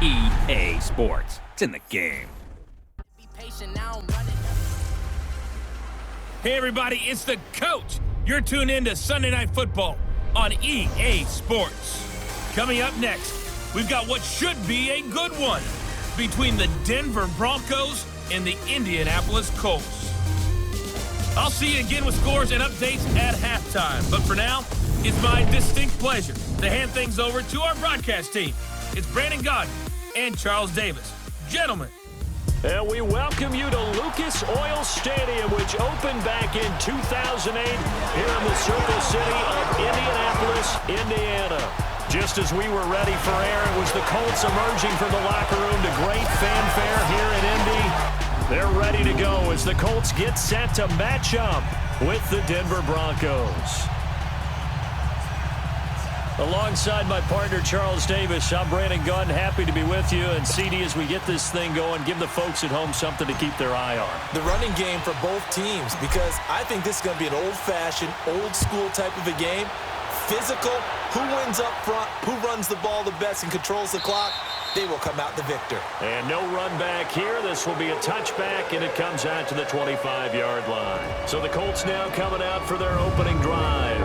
EA Sports. It's in the game. Hey everybody, it's the coach. You're tuned in to Sunday Night Football on EA Sports. Coming up next, we've got what should be a good one between the Denver Broncos and the Indianapolis Colts. I'll see you again with scores and updates at halftime. But for now, it's my distinct pleasure to hand things over to our broadcast team. It's Brandon Godden and Charles Davis. Gentlemen. And we welcome you to Lucas Oil Stadium, which opened back in 2008 here in the Circle City of Indianapolis, Indiana. Just as we were ready for air, it was the Colts emerging from the locker room to great fanfare here in Indy. They're ready to go as the Colts get set to match up with the Denver Broncos. Alongside my partner, Charles Davis, I'm Brandon Gunn, happy to be with you. And CD, as we get this thing going, give the folks at home something to keep their eye on. The running game for both teams, because I think this is going to be an old-fashioned, old-school type of a game. Physical, who wins up front, who runs the ball the best and controls the clock, they will come out the victor. And no run back here. This will be a touchback, and it comes out to the 25-yard line. So the Colts now coming out for their opening drive.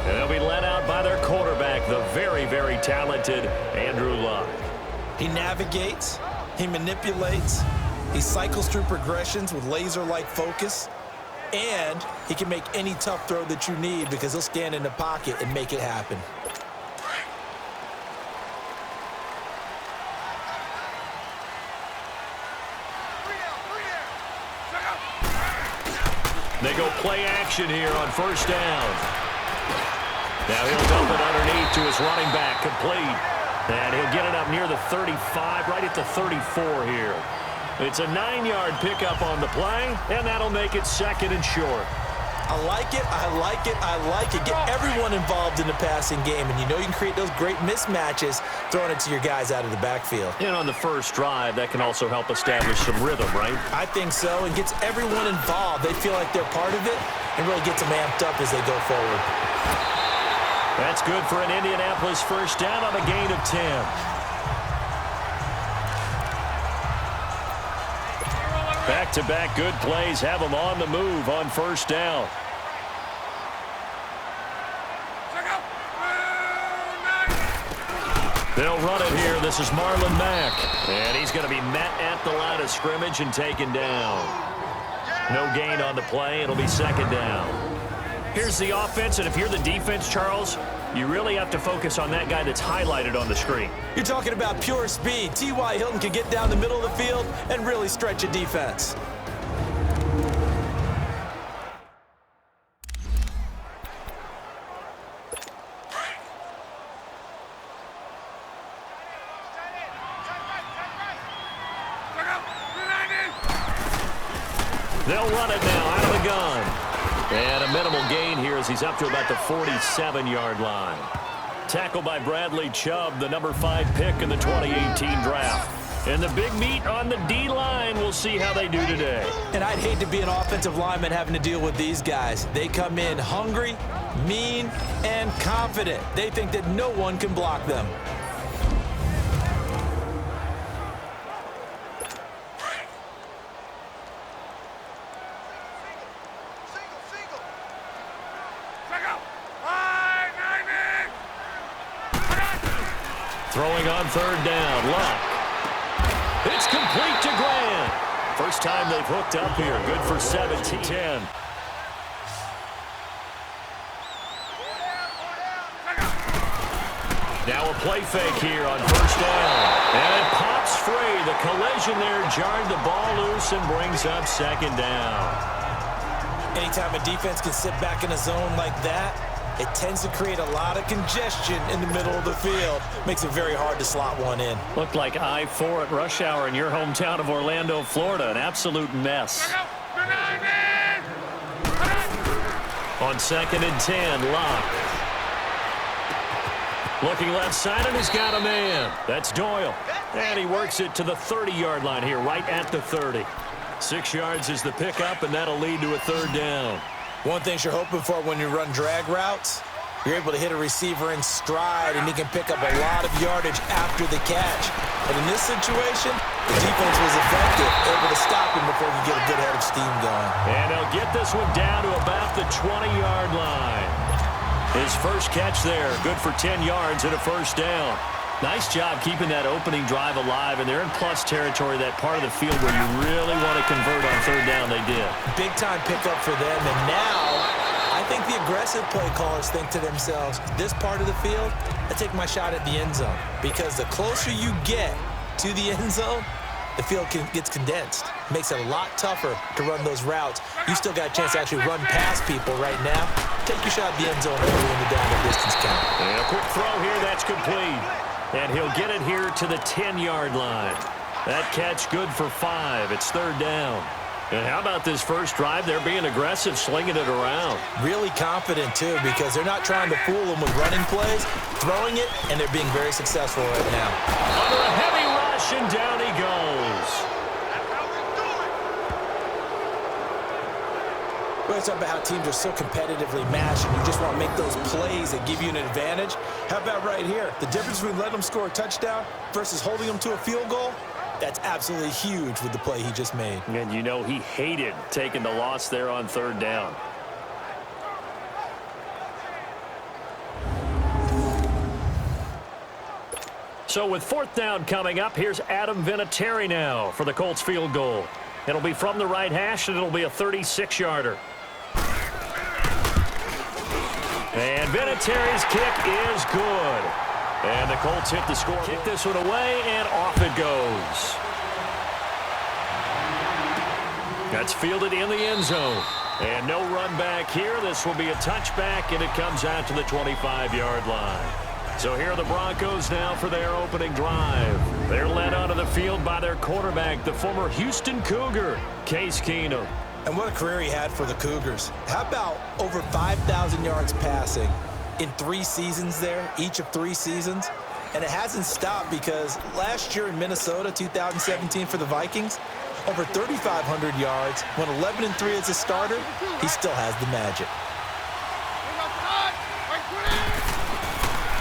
And they'll be led out by their quarterback, the very, very talented Andrew Luck. He navigates, he manipulates, he cycles through progressions with laser-like focus, and he can make any tough throw that you need because he'll stand in the pocket and make it happen. They go play action here on first down. Now he'll dump it underneath to his running back, complete. And he'll get it up near the 35, right at the 34 here. It's a 9-yard pickup on the play, and that'll make it second and short. I like it, I like it, I like it. Get everyone involved in the passing game, and you know you can create those great mismatches throwing it to your guys out of the backfield. And on the first drive, that can also help establish some rhythm, right? I think so, and gets everyone involved. They feel like they're part of it and really gets them amped up as they go forward. That's good for an Indianapolis first down on a gain of 10. Back-to-back good plays have them on the move on first down. They'll run it here. This is Marlon Mack. And he's going to be met at the line of scrimmage and taken down. No gain on the play. It'll be second down. Here's the offense, and if you're the defense, Charles, you really have to focus on that guy that's highlighted on the screen. You're talking about pure speed. T.Y. Hilton can get down the middle of the field and really stretch a defense. They'll run it now out of the gun. And a minimal gain here as he's up to about the 47-yard line. Tackled by Bradley Chubb, the number 5 pick in the 2018 draft. And the big meat on the D-line, we'll see how they do today. And I'd hate to be an offensive lineman having to deal with these guys. They come in hungry, mean, and confident. They think that no one can block them. Throwing on third down, Luck. It's complete to Grant. First time they've hooked up here. Good for 17-10. Now a play fake here on first down. And it pops free. The collision there jarred the ball loose and brings up second down. Anytime a defense can sit back in a zone like that, it tends to create a lot of congestion in the middle of the field. Makes it very hard to slot one in. Looked like I-4 at rush hour in your hometown of Orlando, Florida. An absolute mess. On second and 10, Locke. Looking left side, and he's got a man. That's Doyle. And he works it to the 30-yard line here, right at the 30. 6 yards is the pickup, and that'll lead to a third down. One thing you're hoping for when you run drag routes, You're able to hit a receiver in stride, and he can pick up a lot of yardage after the catch. But in this situation, the defense was effective, able to stop him before he could get a good head of steam going. And they'll get this one down to about the 20-yard line. His first catch there, good for 10 yards and a first down. Nice job keeping that opening drive alive, and they're in plus territory, that part of the field where you really want to convert on third down. They did. Big-time pickup for them, and now I think the aggressive play callers think to themselves, this part of the field, I take my shot at the end zone, because the closer you get to the end zone, the field gets condensed. Makes it a lot tougher to run those routes. You still got a chance to actually run past people right now. Take your shot at the end zone early in the down and distance count. And a quick throw here, that's complete. And he'll get it here to the 10-yard line. That catch good for 5. It's third down. And how about this first drive? They're being aggressive, slinging it around. Really confident, too, because they're not trying to fool them with running plays, throwing it, and they're being very successful right now. Under a heavy rush, and down he goes. We're talking about how teams are so competitively matched, and you just want to make those plays that give you an advantage. How about right here? The difference between letting them score a touchdown versus holding them to a field goal, that's absolutely huge with the play he just made. And you know he hated taking the loss there on third down. So with fourth down coming up, here's Adam Vinatieri now for the Colts field goal. It'll be from the right hash, and it'll be a 36-yarder. And Vinatieri's kick is good. And the Colts hit the score. Kick this one away, and off it goes. That's fielded in the end zone. And no run back here. This will be a touchback, and it comes out to the 25-yard line. So here are the Broncos now for their opening drive. They're led onto the field by their quarterback, the former Houston Cougar, Case Keenum. And what a career he had for the Cougars. How about over 5,000 yards passing in 3 seasons there, each of 3 seasons? And it hasn't stopped because last year in Minnesota, 2017 for the Vikings, over 3,500 yards, went 11-3 as a starter. He still has the magic.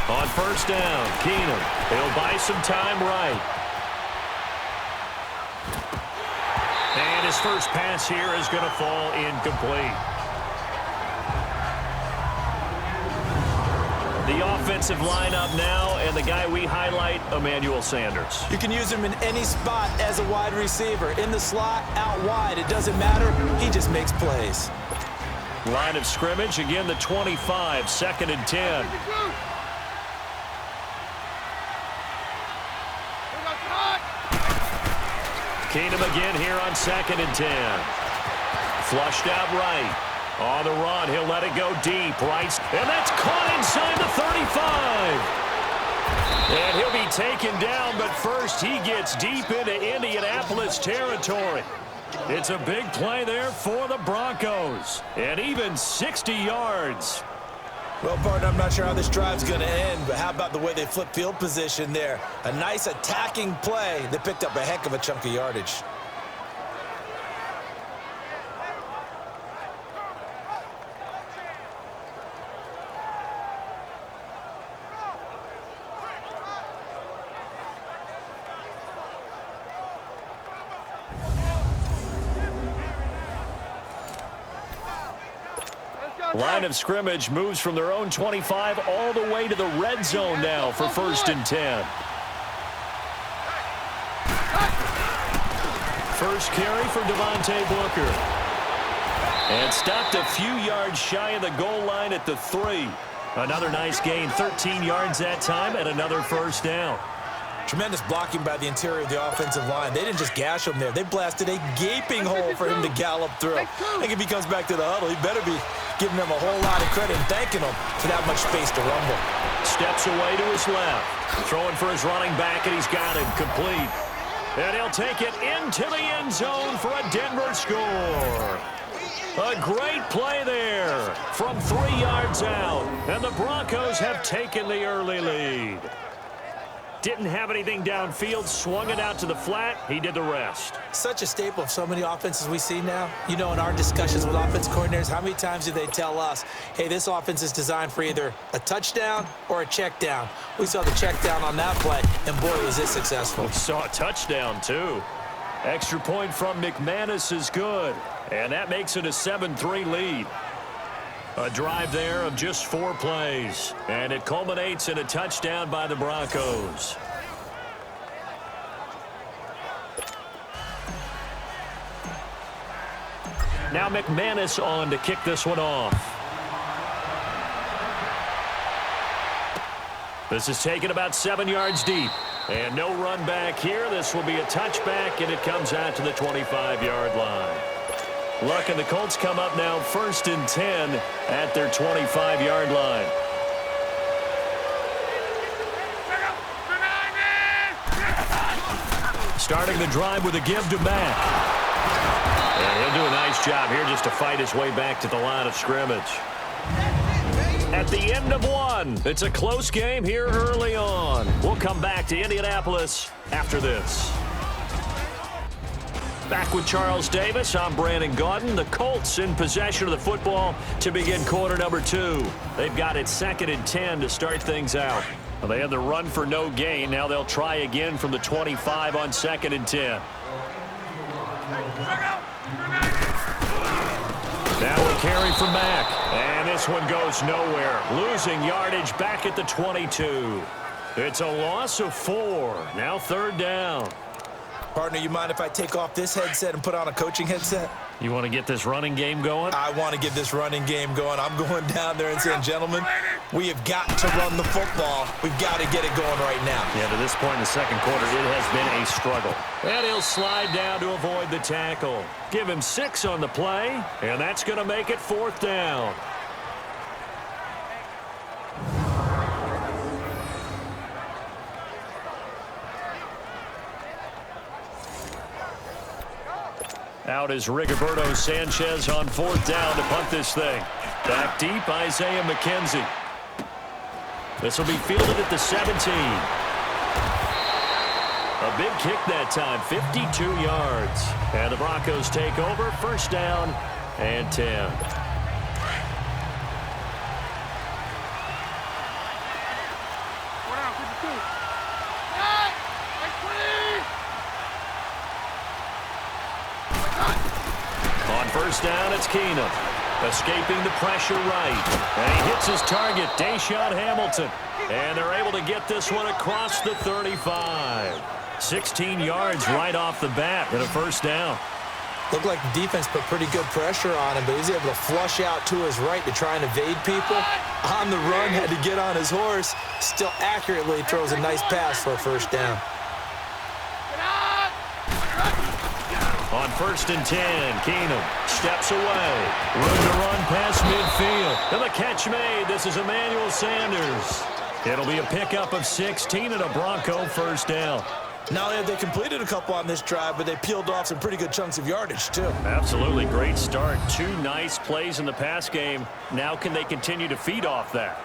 On first down, Keenum. He'll buy some time right. And his first pass here is going to fall incomplete. The offensive lineup now, and the guy we highlight, Emmanuel Sanders. You can use him in any spot as a wide receiver. In the slot, out wide, it doesn't matter. He just makes plays. Line of scrimmage, again the 25, 2nd and 10. Keenum again here on 2nd and 10. Flushed out right. On the run, he'll let it go deep. Right, and that's caught inside the 35. And he'll be taken down, but first he gets deep into Indianapolis territory. It's a big play there for the Broncos. And even 60 yards. Well, partner, I'm not sure how this drive's going to end, but how about the way they flip field position there? A nice attacking play. They picked up a heck of a chunk of yardage. Line of scrimmage moves from their own 25 all the way to the red zone now for 1st and 10. First carry for Devontae Booker. And stopped a few yards shy of the goal line at the 3. Another nice gain, 13 yards that time, and another first down. Tremendous blocking by the interior of the offensive line. They didn't just gash him there. They blasted a gaping hole for him to gallop through. I think if he comes back to the huddle, he better be giving them a whole lot of credit and thanking them for that much space to rumble. Steps away to his left. Throwing for his running back, and he's got it complete. And he'll take it into the end zone for a Denver score. A great play there from 3 yards out. And the Broncos have taken the early lead. Didn't have anything downfield, swung it out to the flat. He did the rest. Such a staple of so many offenses we see now. You know, in our discussions with offense coordinators, how many times do they tell us, hey, this offense is designed for either a touchdown or a check down? We saw the check down on that play, and boy, was it successful. We saw a touchdown, too. Extra point from McManus is good, and that makes it a 7-3 lead. A drive there of just 4 plays, and it culminates in a touchdown by the Broncos. Now McManus on to kick this one off. This is taken about 7 yards deep. And no run back here. This will be a touchback, and it comes out to the 25-yard line. Luck and the Colts come up now 1st and 10 at their 25-yard line. Starting the drive with a give to Mack. And he'll do a nice job here just to fight his way back to the line of scrimmage. At the end of one, it's a close game here early on. We'll come back to Indianapolis after this. Back with Charles Davis, I'm Brandon Gaudin. The Colts in possession of the football to begin quarter number 2. They've got it 2nd and 10 to start things out. Well, they had the run for no gain. Now they'll try again from the 25 on 2nd and 10. Now a carry from Mack. And this one goes nowhere. Losing yardage back at the 22. It's a loss of 4. Now 3rd down. Partner, you mind if I take off this headset and put on a coaching headset? You want to get this running game going? I want to get this running game going. I'm going down there and saying, gentlemen, we have got to run the football. We've got to get it going right now. Yeah, to this point in the second quarter, it has been a struggle. And he'll slide down to avoid the tackle. Give him 6 on the play, and that's going to make it 4th down. Out is Rigoberto Sanchez on 4th down to punt this thing. Back deep, Isaiah McKenzie. This will be fielded at the 17. A big kick that time, 52 yards. And the Broncos take over, 1st down and 10. On 1st down, it's Keenum. Escaping the pressure right. And he hits his target, Deshaun Hamilton. And they're able to get this one across the 35. 16 yards right off the bat and a 1st down. Looked like the defense put pretty good pressure on him, but he was able to flush out to his right to try and evade people. On the run, had to get on his horse. Still accurately throws a nice pass for a 1st down. On 1st and 10, Keenum steps away. Room to run past midfield. And the catch made. This is Emmanuel Sanders. It'll be a pickup of 16 and a Bronco 1st down. Not only have they completed a couple on this drive, but they peeled off some pretty good chunks of yardage, too. Absolutely great start. 2 nice plays in the pass game. Now can they continue to feed off that?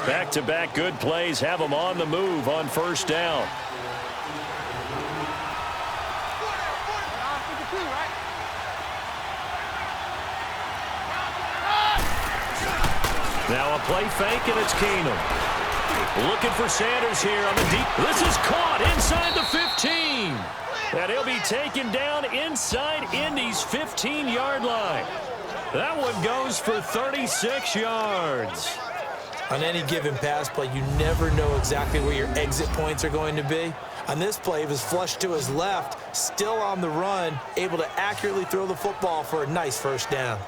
Back-to-back good plays have them on the move on 1st down. Now a play fake, and it's Keenum. Looking for Sanders here on the deep. This is caught inside the 15. And he'll be taken down inside Indy's 15-yard line. That one goes for 36 yards. On any given pass play, you never know exactly where your exit points are going to be. On this play, he was flushed to his left, still on the run, able to accurately throw the football for a nice 1st down.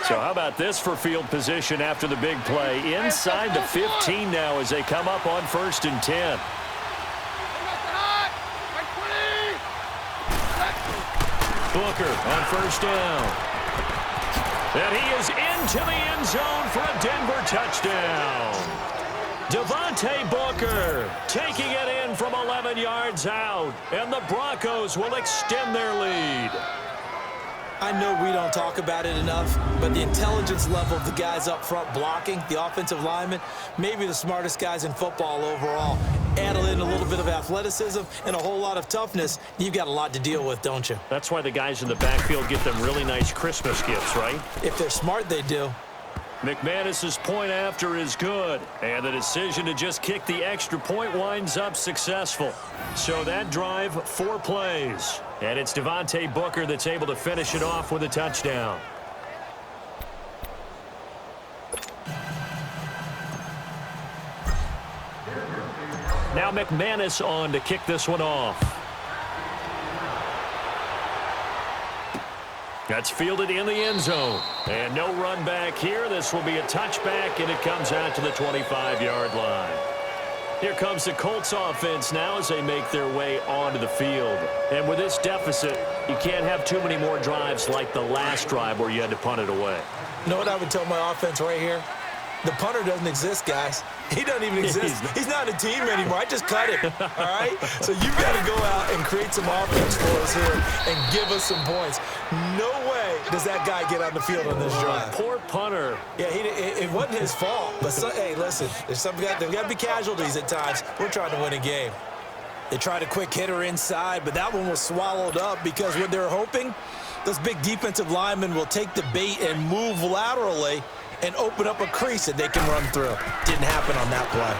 So how about this for field position after the big play? Inside the 15 now as they come up on 1st and 10. Booker on 1st down. And he is into the end zone for a Denver touchdown. Devontae Booker taking it in one from 11 yards out, and the Broncos will extend their lead. I know we don't talk about it enough, but the intelligence level of the guys up front blocking, the offensive linemen, maybe the smartest guys in football overall. Add in a little bit of athleticism and a whole lot of toughness, you've got a lot to deal with, don't you? That's why the guys in the backfield get them really nice Christmas gifts, right? If they're smart, they do. McManus's point after is good, and the decision to just kick the extra point winds up successful. So that drive, 4 plays, and it's Devontae Booker that's able to finish it off with a touchdown. Now McManus on to kick this one off. That's fielded in the end zone. And no run back here. This will be a touchback, and it comes out to the 25-yard line. Here comes the Colts offense now as they make their way onto the field. And with this deficit, you can't have too many more drives like the last drive where you had to punt it away. You know what I would tell my offense right here? The punter doesn't exist, guys. He doesn't even exist. He's not a team anymore. I just cut him, all right? So you've got to go out and create some offense for us here and give us some points. No way does that guy get on the field on this drive. Poor punter. Yeah, it wasn't his fault. But, hey, listen, there's got to be casualties at times. We're trying to win a game. They tried a quick hitter inside, but that one was swallowed up because what they're hoping, those big defensive linemen will take the bait and move laterally and open up a crease that they can run through. Didn't happen on that play.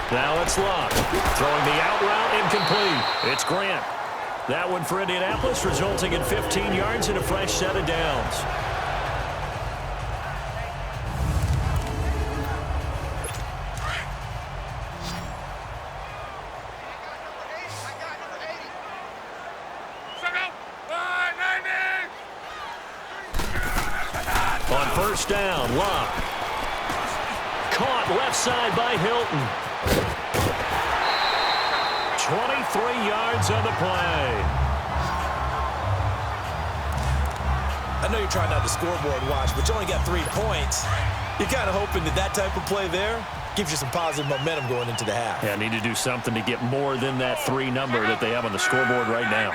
Now it's Locke. Throwing the out route incomplete. It's Grant. That one for Indianapolis, resulting in 15 yards and a fresh set of downs. On first down, Locke. Caught left side by Hilton. 23 yards on the play. I know you're trying not to scoreboard watch, but you only got 3 points. You're kind of hoping that type of play there gives you some positive momentum going into the half. Yeah, need to do something to get more than that 3 number that they have on the scoreboard right now.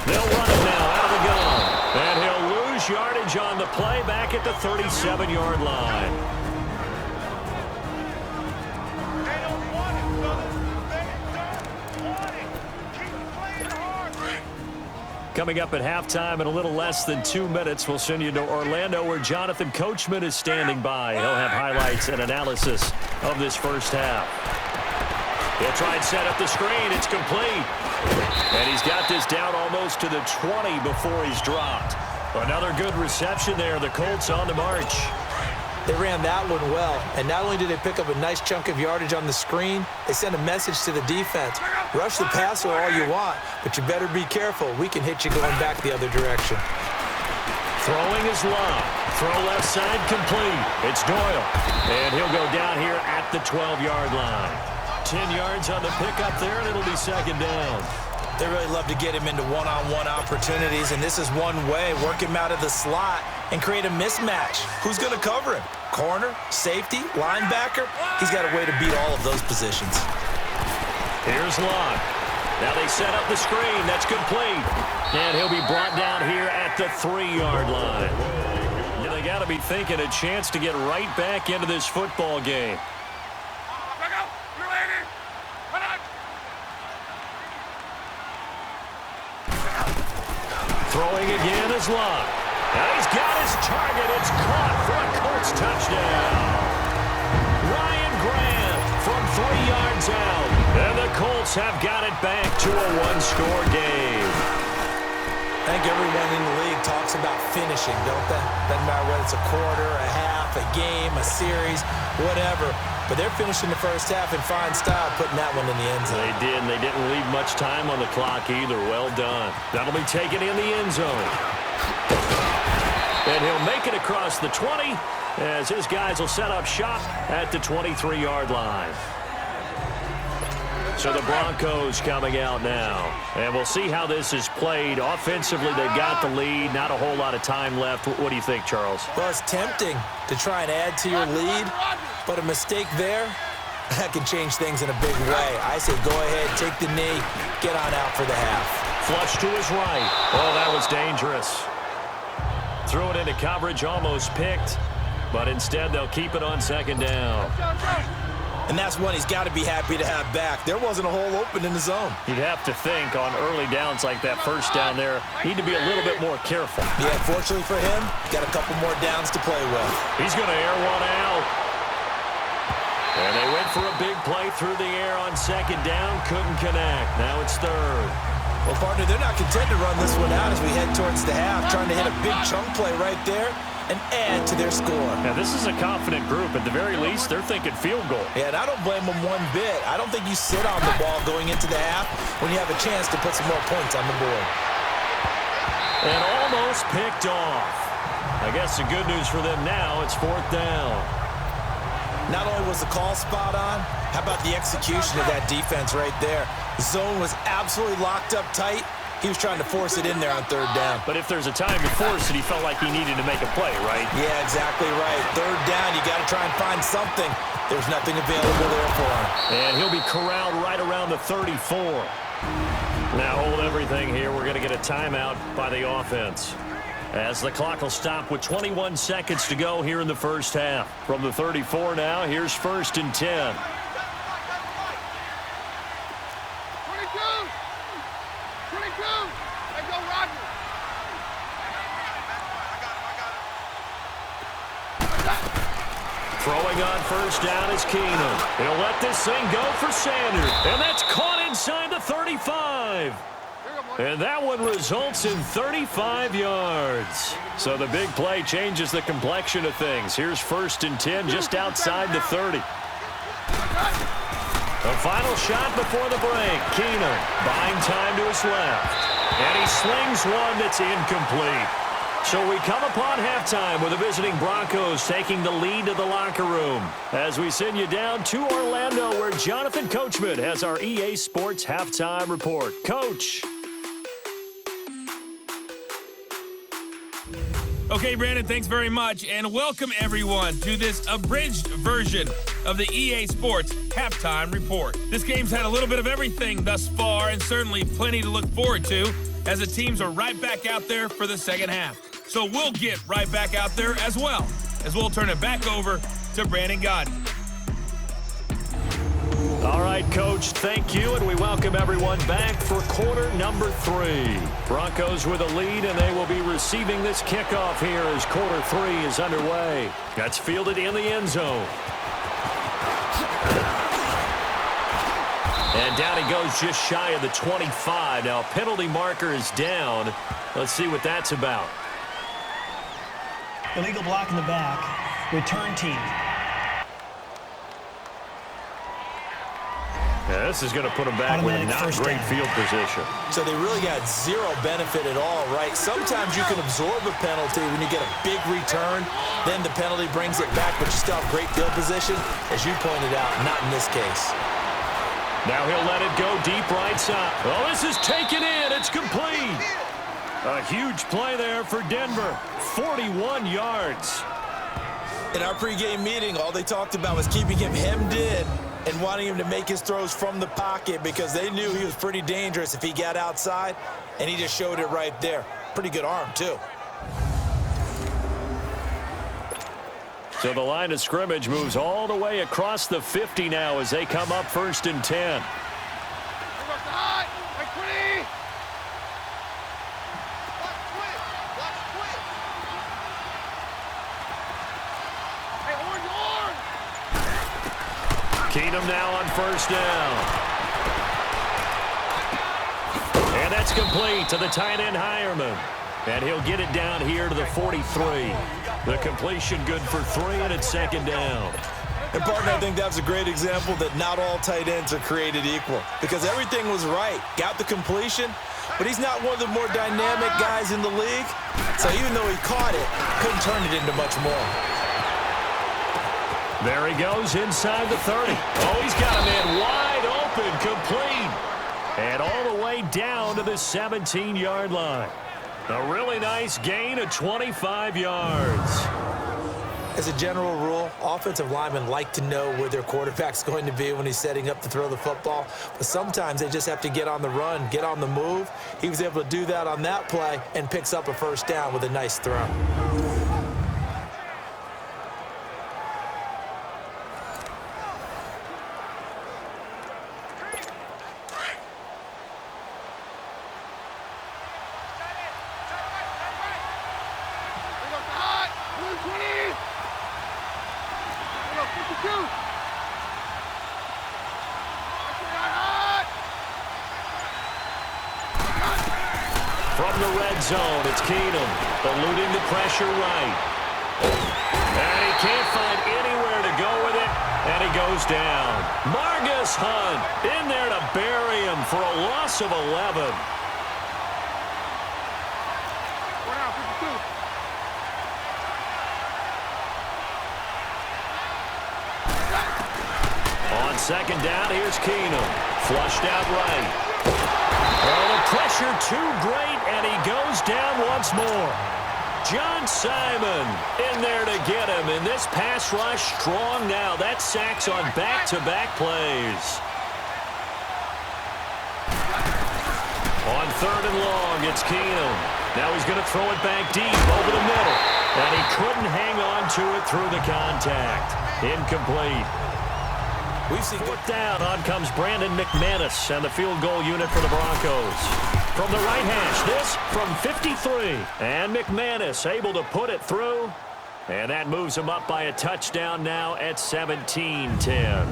They'll run it now out of the gun. And he'll lose yardage on the play back at the 37-yard line. Coming up at halftime in a little less than 2 minutes, we'll send you to Orlando where Jonathan Coachman is standing by. He'll have highlights and analysis of this first half. He'll try and set up the screen. It's complete. And he's got this down almost to the 20 before he's dropped. Another good reception there. The Colts on the march. They ran that one well, and not only did they pick up a nice chunk of yardage on the screen, they sent a message to the defense. Rush the passer all you want, but you better be careful. We can hit you going back the other direction. Throwing is Locke. Throw left side complete. It's Doyle. And he'll go down here at the 12-yard line. 10 yards on the pickup there, and it'll be second down. They really love to get him into one-on-one opportunities, and this is one way. Work him out of the slot and create a mismatch. Who's going to cover him? Corner, safety, linebacker? He's got a way to beat all of those positions. Here's Locke. Now they set up the screen. That's complete. And he'll be brought down here at the 3-yard line. They got to be thinking a chance to get right back into this football game. Throwing again is Locke. Now he's got his target. It's caught for a Colts touchdown. Ryan Grant from 3 yards out. And the Colts have got it back to a 1-score game. I think everyone in the league talks about finishing, don't they? Doesn't matter whether it's a quarter, a half, a game, a series, whatever. But they're finishing the first half in fine style, putting that one in the end zone. They did, and they didn't leave much time on the clock either. Well done. That'll be taken in the end zone. And he'll make it across the 20 as his guys will set up shop at the 23-yard line. So the Broncos coming out now. And we'll see how this is played. Offensively, they've got the lead. Not a whole lot of time left. What do you think, Charles? Well, it's tempting to try and add to your lead, but a mistake there That can change things in a big way. I say go ahead, take the knee, get on out for the half. Flush to his right. Oh, that was dangerous. Threw it into coverage, almost picked, but instead they'll keep it on second down. And that's one he's got to be happy to have back. There wasn't a hole open in the zone. You'd have to think on early downs like that first down there, need to be a little bit more careful. Yeah, fortunately for him, got a couple more downs to play with. He's going to air one out. And they went for a big play through the air on second down, couldn't connect. Now it's third. Well, partner, they're not content to run this one out as we head towards the half, trying to hit a big chunk play right there and add to their score. Now, this is a confident group. At the very least, they're thinking field goal. Yeah, and I don't blame them one bit. I don't think you sit on the ball going into the half when you have a chance to put some more points on the board. And almost picked off. I guess the good news for them now, it's fourth down. Not only was the call spot on, how about the execution of that defense right there? The zone was absolutely locked up tight. He was trying to force it in there on third down. But if there's a time to force it, he felt like he needed to make a play, right? Yeah, exactly right. Third down, you got to try and find something. There's nothing available there for him. And he'll be corralled right around the 34. Now hold everything here. We're going to get a timeout by the offense, as the clock will stop with 21 seconds to go here in the first half. From the 34 now, here's first and 10. Throwing on first down is Keenum. He'll let this thing go for Sanders. And that's caught inside the 35. And that one results in 35 yards. So the big play changes the complexion of things. Here's first and 10 just outside the 30. The final shot before the break. Keenum buying time to his left. And he slings one that's incomplete. So we come upon halftime with the visiting Broncos taking the lead to the locker room as we send you down to Orlando, where Jonathan Coachman has our EA Sports halftime report. Coach. Okay, Brandon, thanks very much, and welcome everyone to this abridged version of the EA Sports halftime report. This game's had a little bit of everything thus far, and certainly plenty to look forward to as the teams are right back out there for the second half. So we'll get right back out there as well, as we'll turn it back over to Brandon Godden. All right, Coach, thank you, and we welcome everyone back for quarter number 3. Broncos with a lead, and they will be receiving this kickoff here as quarter 3 is underway. That's fielded in the end zone. And down he goes just shy of the 25. Now, penalty marker is down. Let's see what that's about. Illegal block in the back. Return team. Yeah, this is going to put them back with not great field position. So they really got zero benefit at all, right? Sometimes you can absorb a penalty when you get a big return. Then the penalty brings it back, but you still have great field position. As you pointed out, not in this case. Now he'll let it go deep right side. Oh, this is taken in. It's complete. A huge play there for Denver. 41 yards. In our pregame meeting, all they talked about was keeping him hemmed in and wanting him to make his throws from the pocket because they knew he was pretty dangerous if he got outside, and he just showed it right there. Pretty good arm, too. So the line of scrimmage moves all the way across the 50 now as they come up first and 10. Keenum now on first down. And that's complete to the tight end Hireman. And he'll get it down here to the 43. The completion good for 3, and it's second down. And, partner, I think that's a great example that not all tight ends are created equal because everything was right. Got the completion, but he's not one of the more dynamic guys in the league. So even though he caught it, couldn't turn it into much more. There he goes inside the 30. Oh, he's got a man wide open, complete. And all the way down to the 17-yard line. A really nice gain of 25 yards. As a general rule, offensive linemen like to know where their quarterback's going to be when he's setting up to throw the football, but sometimes they just have to get on the run, get on the move. He was able to do that on that play and picks up a first down with a nice throw. From the red zone, it's Keenum, eluding the pressure right. And he can't find anywhere to go with it, and he goes down. Margus Hunt in there to bury him for a loss of 11. On second down, here's Keenum, flushed out right. Oh, the pressure too great, and he goes down once more. John Simon in there to get him, and this pass rush strong now. That's sacks on back-to-back plays. On third and long, it's Keenum. Now he's going to throw it back deep over the middle, and he couldn't hang on to it through the contact. Incomplete. We've seen fourth down. On comes Brandon McManus and the field goal unit for the Broncos. From the right hash, this from 53. And McManus able to put it through. And that moves him up by a touchdown now at 17-10.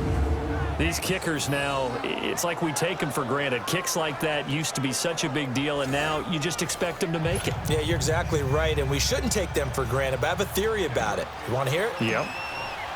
These kickers now, it's like we take them for granted. Kicks like that used to be such a big deal, and now you just expect them to make it. Yeah, you're exactly right, and we shouldn't take them for granted, but I have a theory about it. You want to hear it? Yep.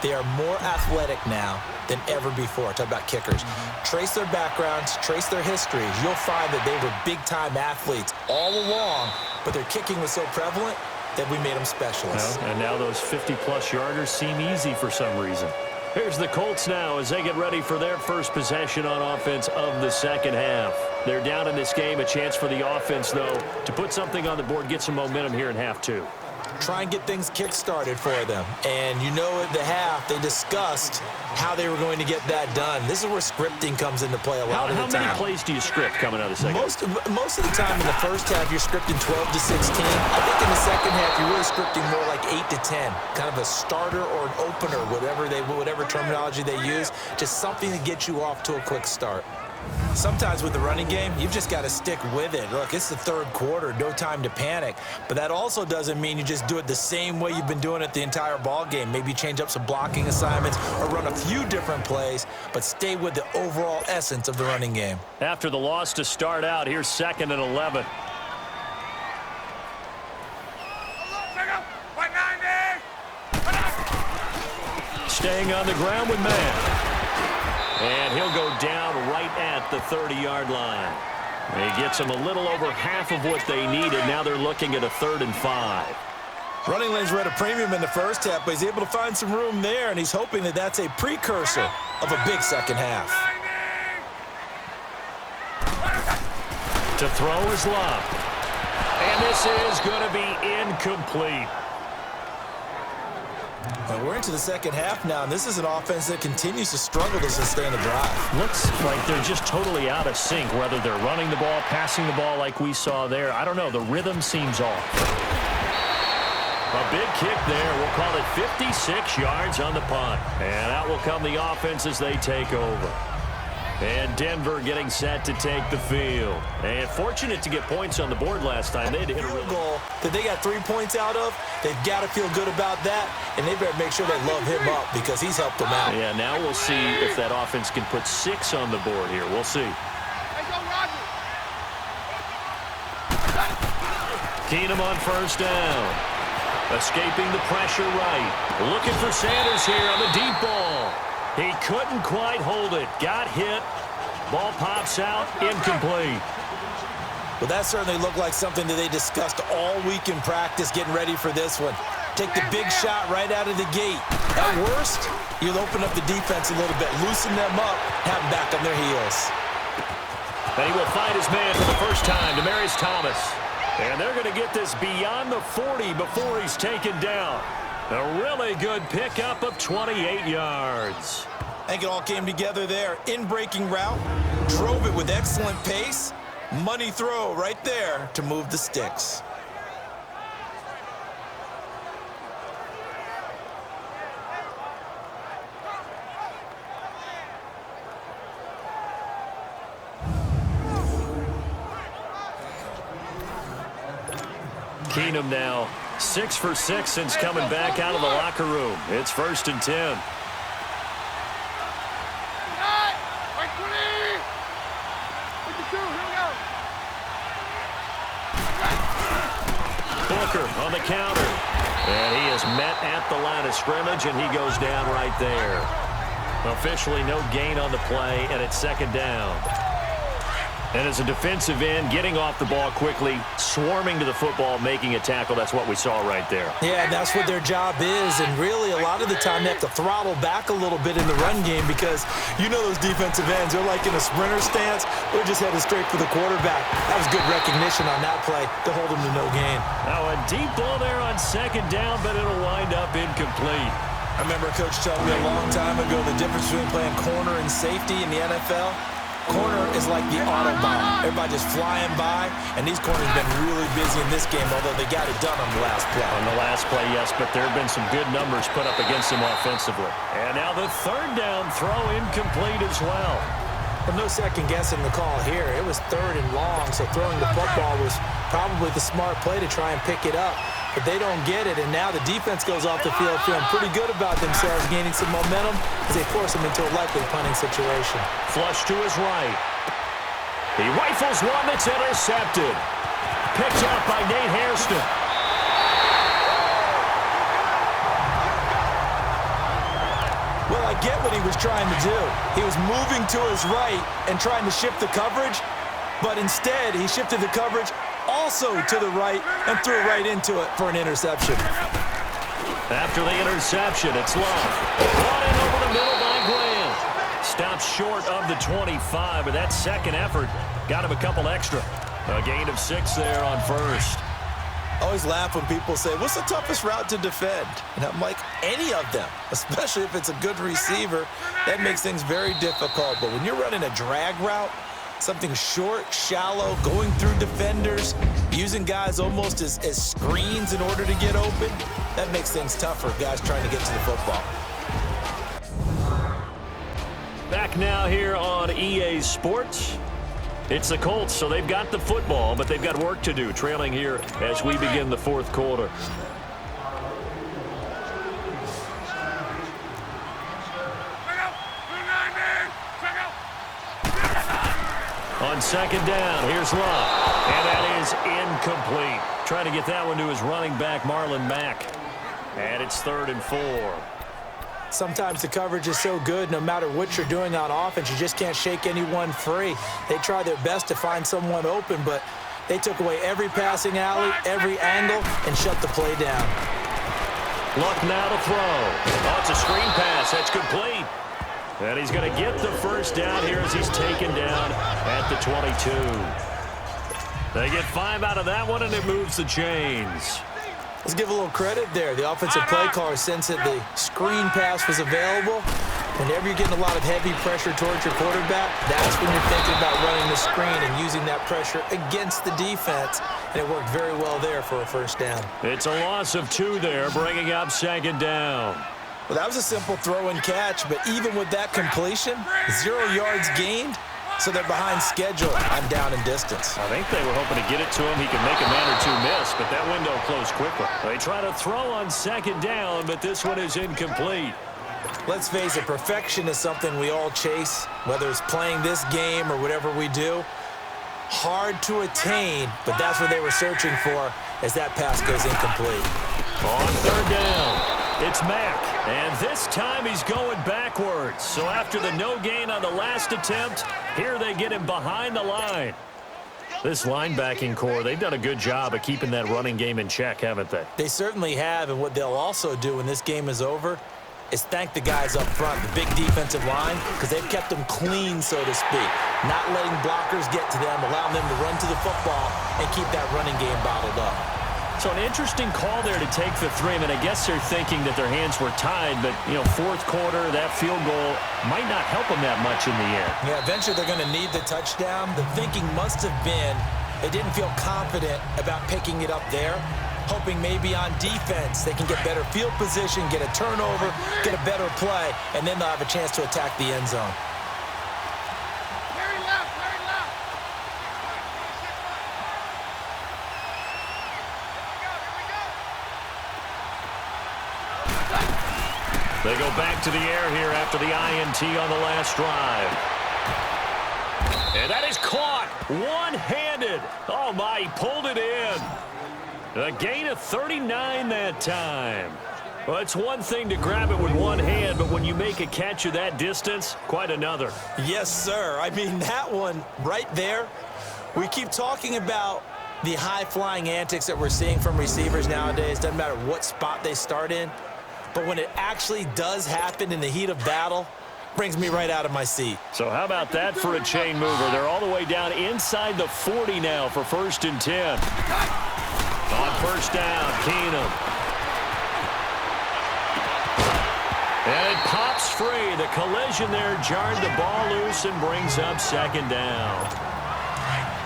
They are more athletic now than ever before. Talk about kickers. Trace their backgrounds, trace their histories. You'll find that they were big-time athletes all along, but their kicking was so prevalent that we made them specialists. And now those 50-plus yarders seem easy for some reason. Here's the Colts now as they get ready for their first possession on offense of the second half. They're down in this game. A chance for the offense, though, to put something on the board, get some momentum here in half two. Try and get things kick-started for them. And you know at the half, they discussed how they were going to get that done. This is where scripting comes into play a lot of the time. How many plays do you script coming out of the second? Most of the time in the first half, you're scripting 12 to 16. I think in the second half, you're really scripting more like 8 to 10. Kind of a starter or an opener, whatever terminology they use. Just something to get you off to a quick start. Sometimes with the running game, you've just got to stick with it. Look, it's the third quarter, no time to panic. But that also doesn't mean you just do it the same way you've been doing it the entire ball game. Maybe change up some blocking assignments or run a few different plays, but stay with the overall essence of the running game. After the loss to start out, here's 2nd and 11. Staying on the ground with man. And he'll go down right at the 30-yard line. He gets them a little over half of what they needed. Now they're looking at a 3rd and 5. Running lanes were at a premium in the first half, but he's able to find some room there, and he's hoping that that's a precursor of a big second half. To throw is Love. And this is going to be incomplete. Well, we're into the second half now, and this is an offense that continues to struggle to sustain a drive. Looks like they're just totally out of sync, whether they're running the ball, passing the ball like we saw there. I don't know. The rhythm seems off. A big kick there. We'll call it 56 yards on the punt. And out will come the offense as they take over. And Denver getting set to take the field. And fortunate to get points on the board last time. They had to hit a real goal that they got 3 points out of. They've got to feel good about that, and they better make sure they love him up because he's helped them out. Yeah, now we'll see if that offense can put 6 on the board here. We'll see. Keenum on first down. Escaping the pressure right. Looking for Sanders here on the deep ball. He couldn't quite hold it. Got hit. Ball pops out. Incomplete. Well, that certainly looked like something that they discussed all week in practice getting ready for this one. Take the big shot right out of the gate. At worst, you'll open up the defense a little bit, loosen them up, have them back on their heels. And he will find his man for the first time, Demaryius Thomas. And they're going to get this beyond the 40 before he's taken down. A really good pickup of 28 yards. I think it all came together there. In-breaking route, drove it with excellent pace. Money throw right there to move the sticks. Keenum now 6 for 6 since coming back out of the locker room. It's 1st and 10. Booker on the counter. And he is met at the line of scrimmage, and he goes down right there. Officially no gain on the play, and it's 2nd down. And as a defensive end, getting off the ball quickly, swarming to the football, making a tackle, that's what we saw right there. Yeah, that's what their job is, and really a lot of the time they have to throttle back a little bit in the run game because you know those defensive ends, they're like in a sprinter stance, they're just headed straight for the quarterback. That was good recognition on that play to hold them to no gain. Now a deep ball there on 2nd down, but it'll wind up incomplete. I remember Coach telling me a long time ago the difference between playing corner and safety in the NFL. Corner is like the Autobahn. Everybody just flying by, and these corners have been really busy in this game, although they got it done on the last play. On the last play, yes, but there have been some good numbers put up against them offensively. And now the 3rd down throw incomplete as well. Well, no second guessing the call here. It was 3rd and long, so throwing the football was probably the smart play to try and pick it up. But they don't get it, and now the defense goes off the field feeling pretty good about themselves, gaining some momentum as they force them into a likely punting situation. Flush to his right. He rifles one that's intercepted. Picked out by Nate Hairston. Well, I get what he was trying to do. He was moving to his right and trying to shift the coverage, but instead he shifted the coverage also to the right and threw right into it for an interception. After the interception, it's Love. Brought in over the middle by Graham. Stops short of the 25, but that second effort got him a couple extra. A gain of 6 there on 1st. I always laugh when people say, what's the toughest route to defend? And I'm like, any of them, especially if it's a good receiver. That makes things very difficult. But when you're running a drag route, something short, shallow, going through defenders, using guys almost as screens in order to get open, that makes things tougher, guys trying to get to the football. Back now here on EA Sports. It's the Colts, so they've got the football, but they've got work to do, trailing here as we begin the 4th quarter. On 2nd down, here's Love, and that is incomplete. Trying to get that one to his running back, Marlon Mack. And it's 3rd and 4. Sometimes the coverage is so good, no matter what you're doing on offense, you just can't shake anyone free. They try their best to find someone open, but they took away every passing alley, every angle, and shut the play down. Luck now to throw. Oh, it's a screen pass. That's complete. And he's going to get the 1st down here as he's taken down at the 22. They get 5 out of that one, and it moves the chains. Let's give a little credit there. The offensive play caller sensed that the screen pass was available. Whenever you're getting a lot of heavy pressure towards your quarterback, that's when you're thinking about running the screen and using that pressure against the defense. And it worked very well there for a 1st down. It's a loss of 2 there, bringing up 2nd down. Well, that was a simple throw and catch, but even with that completion, 0 yards gained, so they're behind schedule on down and distance. I think they were hoping to get it to him. He could make a man or 2 miss, but that window closed quickly. They try to throw on 2nd down, but this one is incomplete. Let's face it, perfection is something we all chase, whether it's playing this game or whatever we do. Hard to attain, but that's what they were searching for as that pass goes incomplete. On 3rd down. It's Mack, and this time he's going backwards. So after the no gain on the last attempt, here they get him behind the line. This linebacking core, they've done a good job of keeping that running game in check, haven't they? They certainly have, and what they'll also do when this game is over is thank the guys up front, the big defensive line, because they've kept them clean, so to speak. Not letting blockers get to them, allowing them to run to the football and keep that running game bottled up. So an interesting call there to take the 3. I mean, I guess they're thinking that their hands were tied, but, fourth quarter, that field goal might not help them that much in the end. Yeah, eventually they're going to need the touchdown. The thinking must have been they didn't feel confident about picking it up there, hoping maybe on defense they can get better field position, get a turnover, get a better play, and then they'll have a chance to attack the end zone. They go back to the air here after the INT on the last drive. And that is caught one-handed. Oh, my, he pulled it in. A gain of 39 that time. Well, it's one thing to grab it with one hand, but when you make a catch of that distance, quite another. Yes, sir. I mean, that one right there, we keep talking about the high-flying antics that we're seeing from receivers nowadays. Doesn't matter what spot they start in. But when it actually does happen in the heat of battle, brings me right out of my seat. So how about that for a chain mover? They're all the way down inside the 40 now for 1st and 10. On first down, Keenum. And it pops free. The collision there jarred the ball loose and brings up 2nd down.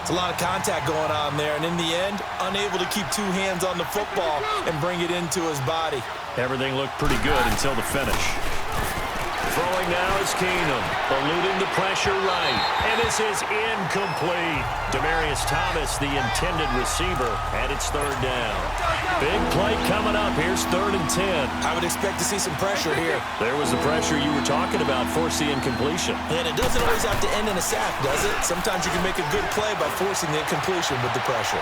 It's a lot of contact going on there, and in the end, unable to keep 2 hands on the football and bring it into his body. Everything looked pretty good until the finish. Throwing now is Keenum, eluding the pressure right, and this is incomplete. Demaryius Thomas, the intended receiver, and it's 3rd down. Big play coming up. Here's 3rd and 10. I would expect to see some pressure here. There was the pressure you were talking about, force the incompletion. And it doesn't always have to end in a sack, does it? Sometimes you can make a good play by forcing the incompletion with the pressure.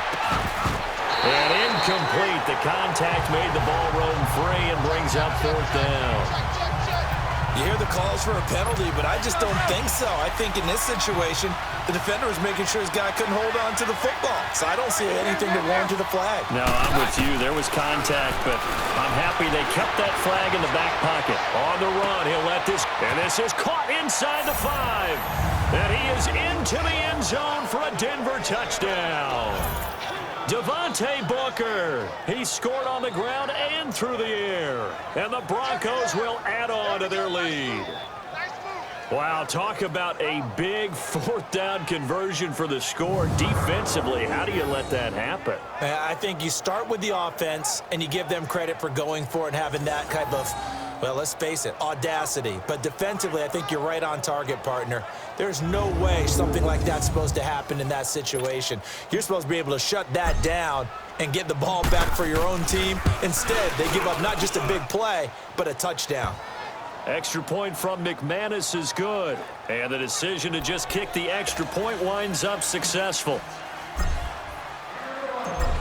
And incomplete. The contact made the ball roam free and brings up 4th down. You hear the calls for a penalty, but I just don't think so. I think in this situation, the defender was making sure his guy couldn't hold on to the football. So I don't see anything to warrant the flag. No, I'm with you. There was contact, but I'm happy they kept that flag in the back pocket. On the run, he'll let this, and this is caught inside the 5. And he is into the end zone for a Denver touchdown. Devontae Booker, he scored on the ground and through the air. And the Broncos will add on to their lead. Wow, talk about a big 4th down conversion for the score. Defensively, how do you let that happen? I think you start with the offense, and you give them credit for going for it and having that kind of, well, let's face it, audacity. But defensively, I think you're right on target, partner. There's no way something like that's supposed to happen in that situation. You're supposed to be able to shut that down and get the ball back for your own team. Instead, they give up not just a big play, but a touchdown. Extra point from McManus is good. And the decision to just kick the extra point winds up successful.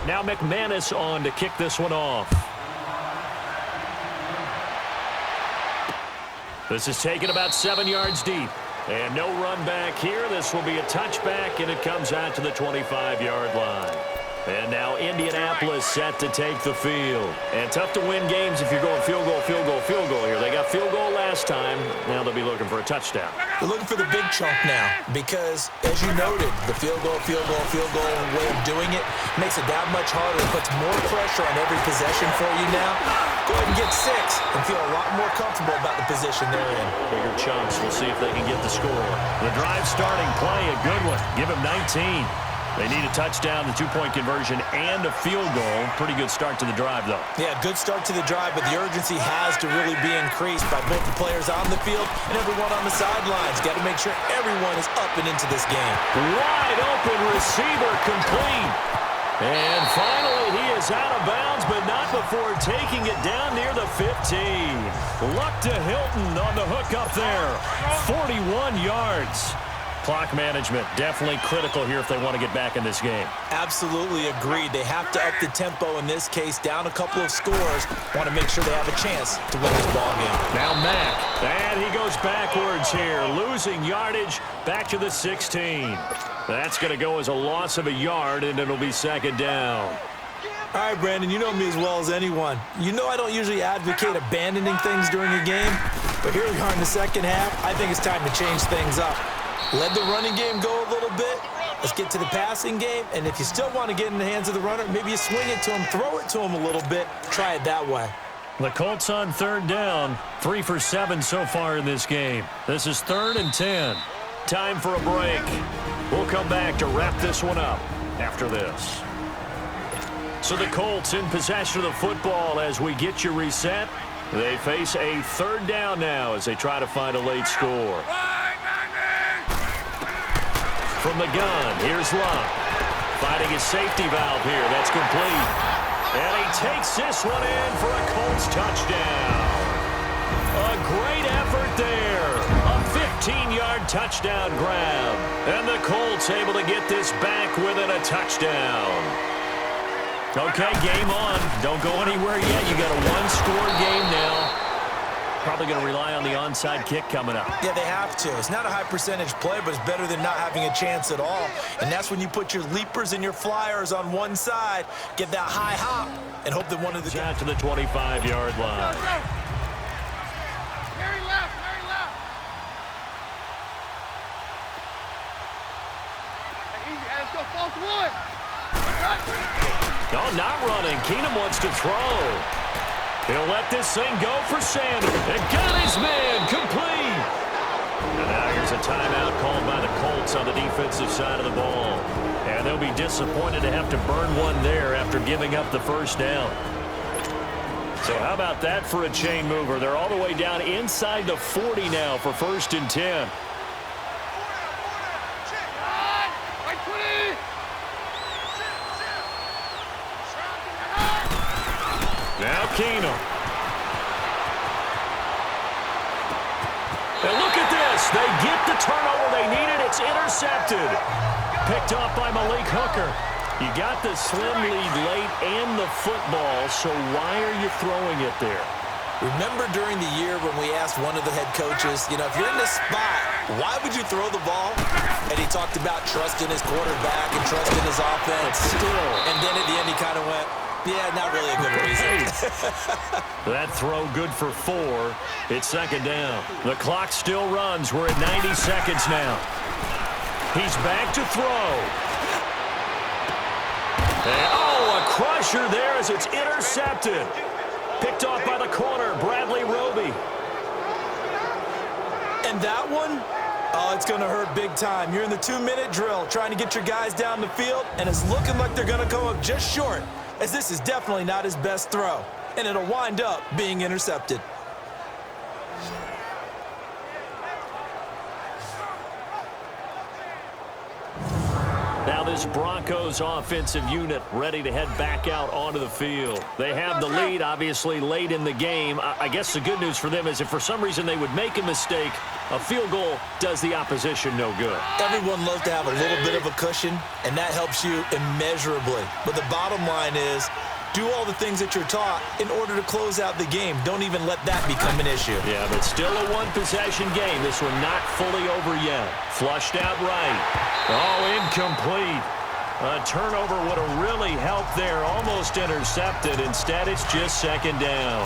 Now McManus on to kick this one off. This is taken about 7 yards deep. And no run back here. This will be a touchback, and it comes out to the 25-yard line. And now Indianapolis set to take the field. And tough to win games if you're going field goal, field goal, field goal here. They got field goal last time. Now they'll be looking for a touchdown. They're looking for the big chunk now because, as you noted, the field goal way of doing it makes it that much harder. It puts more pressure on every possession for you now. Go ahead and get 6 and feel a lot more comfortable about the position they're in. Bigger chunks. We'll see if they can get the score. The drive starting play, a good one. Give him 19. They need a touchdown, the 2-point conversion, and a field goal. Pretty good start to the drive, though. Yeah, good start to the drive, but the urgency has to really be increased by both the players on the field and everyone on the sidelines. Got to make sure everyone is up and into this game. Wide open receiver complete. And finally, he is out of bounds, but not before taking it down near the 15. Luck to Hilton on the hook up there. 41 yards. Clock management definitely critical here if they want to get back in this game. Absolutely agreed. They have to up the tempo in this case, down a couple of scores. Want to make sure they have a chance to win this ball game. Now Mack, and he goes backwards here, losing yardage back to the 16. That's going to go as a loss of a yard, and it'll be 2nd down. All right, Brandon, you know me as well as anyone. You know I don't usually advocate abandoning things during a game, but here we are in the second half. I think it's time to change things up. Let the running game go a little bit, Let's get to the passing game, and if you still want to get in the hands of the runner, maybe you swing it to him, throw it to him a little bit, try it that way. The Colts on third down, 3 for 7 so far in this game. This is 3rd and 10. Time for a break. We'll come back to wrap this one up after this. So the Colts in possession of the football as we get you reset. They face a 3rd down now as they try to find a late score. From the gun, here's Luck. Finding his safety valve here. That's complete. And he takes this one in for a Colts touchdown. A great effort there. A 15-yard touchdown grab. And the Colts able to get this back within a touchdown. Okay, game on. Don't go anywhere yet. You got a one-score game now. Probably going to rely on the onside kick coming up. Yeah, they have to. It's not a high-percentage play, but it's better than not having a chance at all. And that's when you put your leapers and your flyers on one side, get that high hop, and hope that one of the... Out to the 25-yard line. Very left, very left. Easy, let's go, false one. No, not running. Keenum wants to throw. He'll let this thing go for Sanders. And got his man complete. And now here's a timeout called by the Colts on the defensive side of the ball. And they'll be disappointed to have to burn one there after giving up the first down. So how about that for a chain mover? They're all the way down inside the 40 now for 1st and 10. Now Keenum. And look at this. They get the turnover they needed. It's intercepted. Picked off by Malik Hooker. You got the slim lead late and the football, so why are you throwing it there? Remember during the year when we asked one of the head coaches, you know, if you're in this spot, why would you throw the ball? And he talked about trusting his quarterback and trusting his offense. Still. And then at the end he kind of went, yeah, not really a good reason. That throw good for 4. It's 2nd down. The clock still runs. We're at 90 seconds now. He's back to throw. And, oh, a crusher there as it's intercepted. Picked off by the corner, Bradley Roby. And that one, oh, it's going to hurt big time. You're in the 2-minute drill trying to get your guys down the field, and it's looking like they're going to go up just short, as this is definitely not his best throw, and it'll wind up being intercepted. Now this Broncos offensive unit ready to head back out onto the field. They have the lead, obviously, late in the game. I guess the good news for them is if for some reason they would make a mistake, a field goal does the opposition no good. Everyone loves to have a little bit of a cushion, and that helps you immeasurably. But the bottom line is, do all the things that you're taught in order to close out the game. Don't even let that become an issue. Yeah, but still a one-possession game. This one not fully over yet. Flushed out right. Oh, incomplete. A turnover would have really helped there. Almost intercepted. Instead, it's just 2nd down.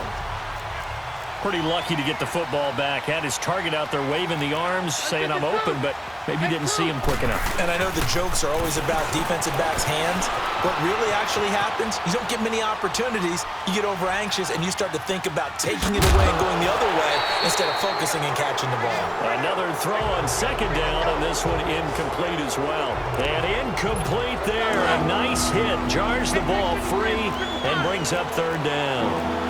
Pretty lucky to get the football back. Had his target out there waving the arms, saying I'm open, but maybe didn't see him quick enough. And I know the jokes are always about defensive backs' hands. What really actually happens, you don't get many opportunities. You get over anxious, and you start to think about taking it away and going the other way instead of focusing and catching the ball. Another throw on 2nd down, and this one incomplete as well. And incomplete there. A nice hit. Jars the ball free and brings up 3rd down.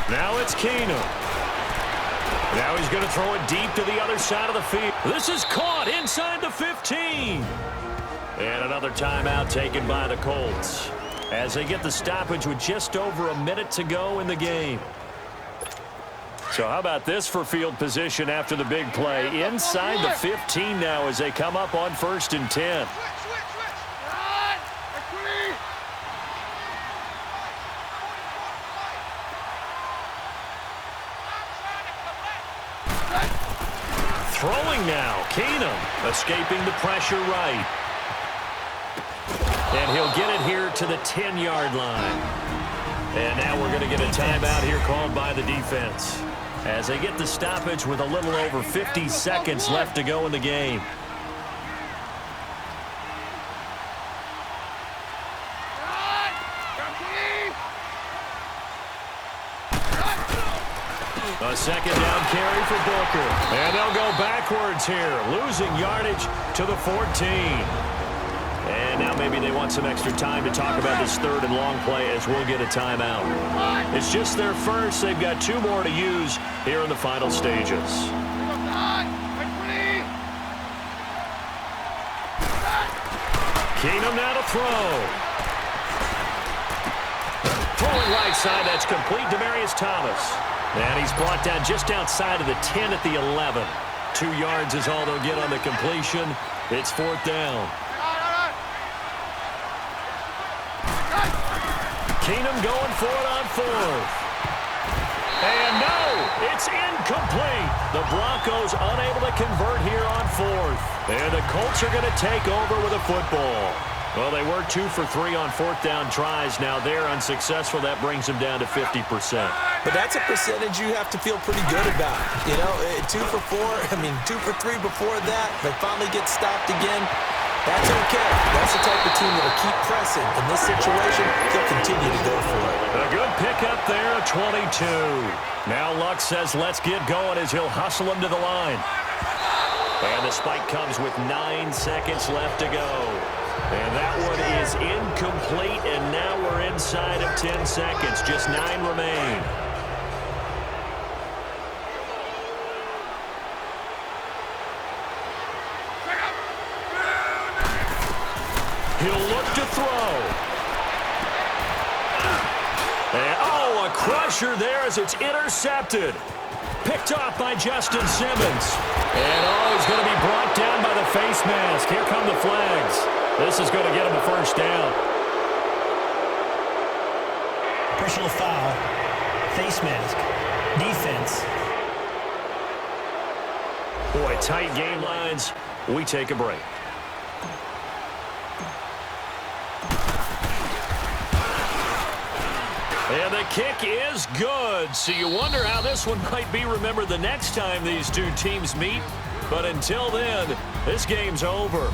Now it's Keenum. Now he's going to throw it deep to the other side of the field. This is caught inside the 15. And another timeout taken by the Colts as they get the stoppage with just over a minute to go in the game. So how about this for field position after the big play? Inside the 15 now as they come up on 1st and 10. Throwing now. Keenum escaping the pressure right. And he'll get it here to the 10-yard line. And now we're going to get a timeout here called by the defense as they get the stoppage with a little over 50 seconds left to go in the game. A second down carry for Booker. And they'll go backwards here, losing yardage to the 14. And now maybe they want some extra time to talk about this third and long play as we'll get a timeout. It's just their first. They've got 2 more to use here in the final stages. Keenum now to throw. Throwing right side, that's complete. Demaryius Thomas. And he's brought down just outside of the 10 at the 11. 2 yards is all they'll get on the completion. It's 4th down. Keenum going for it on 4th. And no, it's incomplete. The Broncos unable to convert here on 4th. And the Colts are going to take over with a football. Well, they were 2 for 3 on 4th down tries. Now they're unsuccessful. That brings them down to 50%. But that's a percentage you have to feel pretty good about. You know, 2 for 4, 2 for 3 before that. They finally get stopped again. That's okay. That's the type of team that will keep pressing. In this situation, they'll continue to go for it. A good pickup there, 22. Now Luck says let's get going as he'll hustle him to the line. And the spike comes with 9 seconds left to go. And that one is incomplete, and now we're inside of 10 seconds. Just 9 remain. He'll look to throw. And, oh, a crusher there as it's intercepted. Picked off by Justin Simmons. And, oh, he's going to be brought down by the face mask. Here come the flags. This is going to get him a first down. Personal foul. Face mask. Defense. Boy, tight game lines. We take a break. And the kick is good. So you wonder how this one might be remembered the next time these 2 teams meet. But until then, this game's over.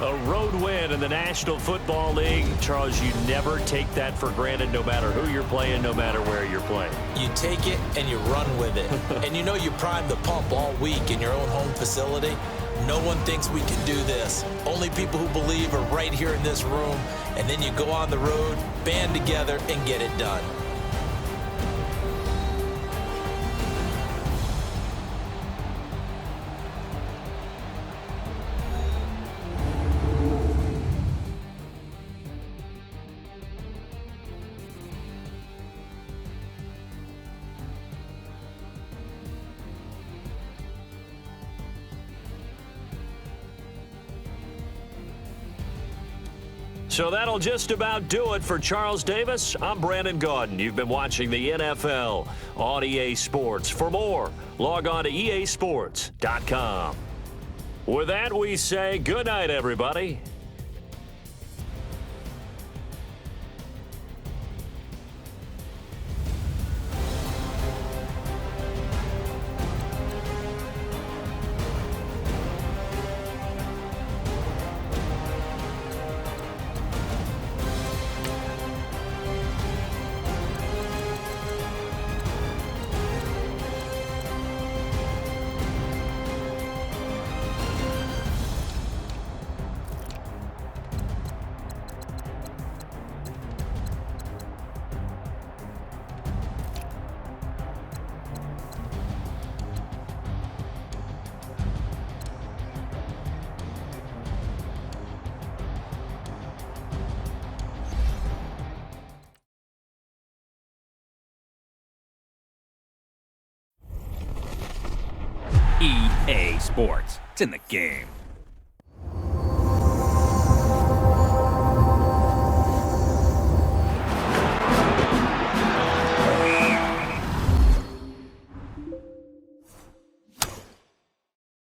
A road win in the National Football League. Charles, you never take that for granted no matter who you're playing, no matter where you're playing. You take it and you run with it. And you know you primed the pump all week in your own home facility. No one thinks we can do this. Only people who believe are right here in this room. And then you go on the road, band together, and get it done. So that'll just about do it for Charles Davis. I'm Brandon Gaudin. You've been watching the NFL on EA Sports. For more, log on to easports.com. With that, we say good night, everybody. EA Sports. It's in the game.